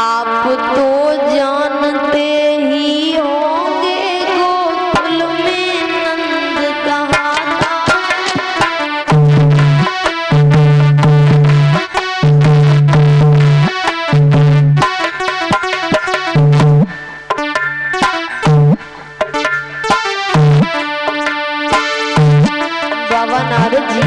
आप तो जानते ही होंगे गोकुल में नंद कहा बाबा नारद जी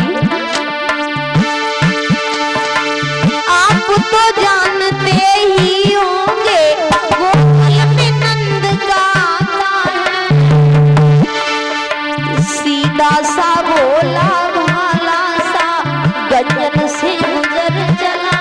आप तो जानते ही होंगे गोकुल में नंद का सीधा सा भोला भाला सा गंजन से गुजर चला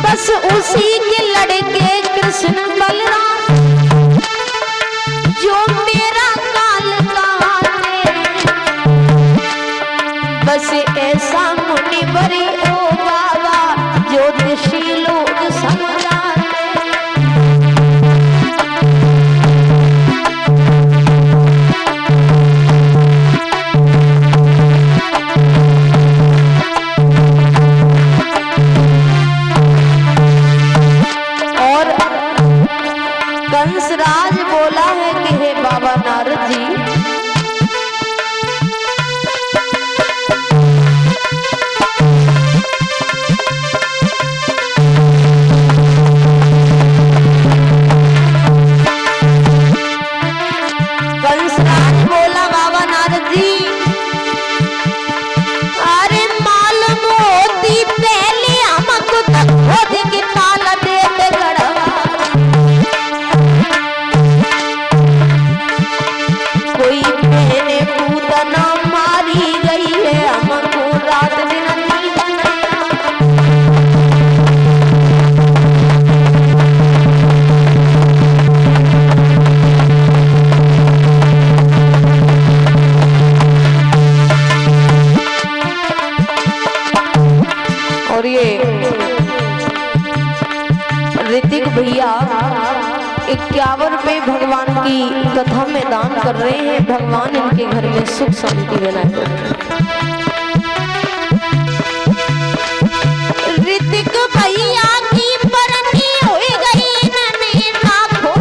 बस उसी के लड़के कृष्ण बलराम जो मेरा काल कहाते बस ऐसा मुनिवरी ओ बाबा ज्योतिषी लोग समझाते कंसराज बोला है कि हे बाबा नारद जी कंसराज बोला बाबा नारद जी अरे मालूम होती पहले हमको तक खुद की पाल देते गड़वा कोई मैंने पूतना मारी गई है हमको रात दिन नींद और ये ऋतिक भैया 51 रुपए भगवान की कथा में दान कर रहे हैं। भगवान इनके घर में सुख शांति बनाए। ऋतिक भैया की परनी हो गई नन्ही लाखों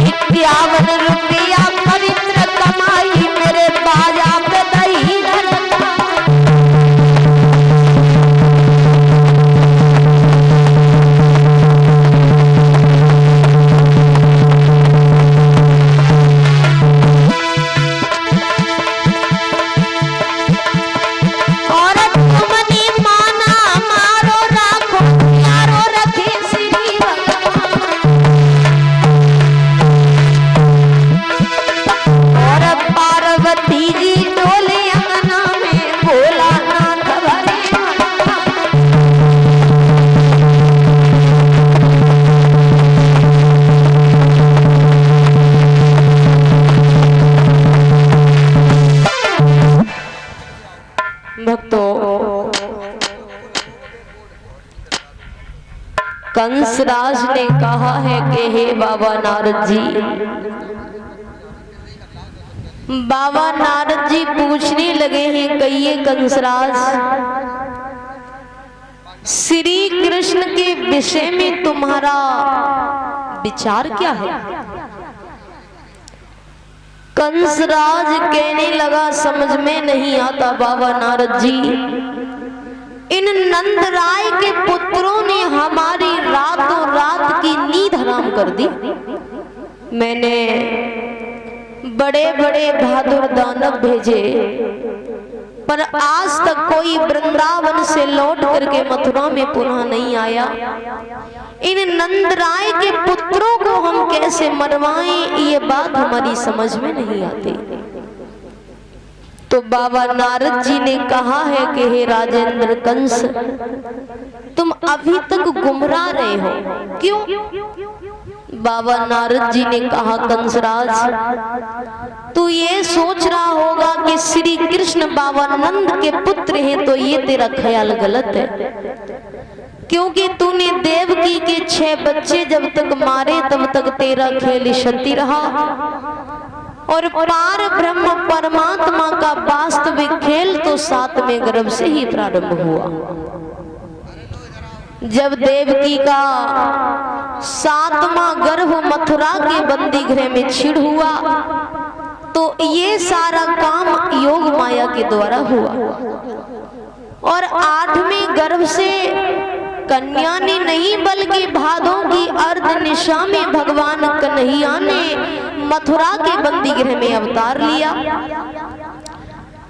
51 रुपया पवित्र कमाई मेरे बाजा पे दही कंसराज ने कहा है कि हे बाबा नारद जी बाबा नारद जी पूछने लगे हैं कहिए कंसराज श्री कृष्ण के विषय में तुम्हारा विचार क्या है। कंसराज कहने लगा समझ में नहीं आता बाबा नारद जी इन नंदराय के पुत्रों ने हमारी रातों रात की नींद हराम कर दी। मैंने बड़े बड़े बहादुर दानव भेजे पर आज तक कोई वृंदावन से लौट करके मथुरा में पुनः नहीं आया। इन नंदराय के पुत्रों को हम कैसे मरवाएं ये बात हमारी समझ में नहीं आती। तो बाबा नारद जी ने कहा है कि हे राजेंद्र कंस तुम अभी तक गुमरा रहे हो। क्यों? बाबा नारद जी ने कहा, कंसराज तू ये सोच रहा होगा कि श्री कृष्ण बाबा नंद के पुत्र हैं, तो ये तेरा ख्याल गलत है, क्योंकि तूने देवकी के 6 बच्चे जब तक मारे तब तक तेरा खेल क्षति रहा, और पार ब्रह्म परमात्मा का वास्तविक खेल तो 7वें गर्भ से ही प्रारंभ हुआ। जब देवकी का 7वां गर्भ मथुरा के बंदी गृह में छिड़ हुआ, तो ये सारा काम योग माया के द्वारा हुआ, और 8वें गर्भ से कन्या ने नहीं बल्कि भादों की अर्ध निशा में भगवान कन्हैया ने मथुरा के बंदी गृह में अवतार लिया।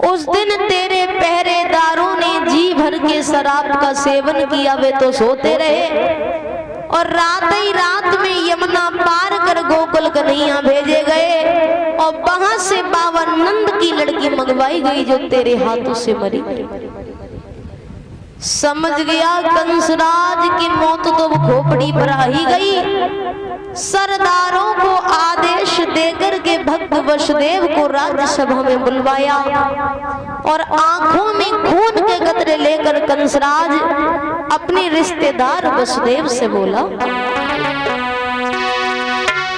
उस दिन तेरे पहरेदारों ने जी भर के शराब का सेवन किया, वे तो सोते रहे, और रात ही रात में यमुना पार कर गोकुल कन्हैया भेजे गए, और वहां से बाबा नंद की लड़की मंगवाई गई जो तेरे हाथों से मरी। समझ गया कंसराज की मौत तो खोपड़ी पर आ ही गई। सरदारों को आदेश देकर के भक्त वसुदेव को राज्यसभा में बुलवाया, और आंखों में खून के कतरे लेकर कंसराज अपने रिश्तेदार वसुदेव से बोला,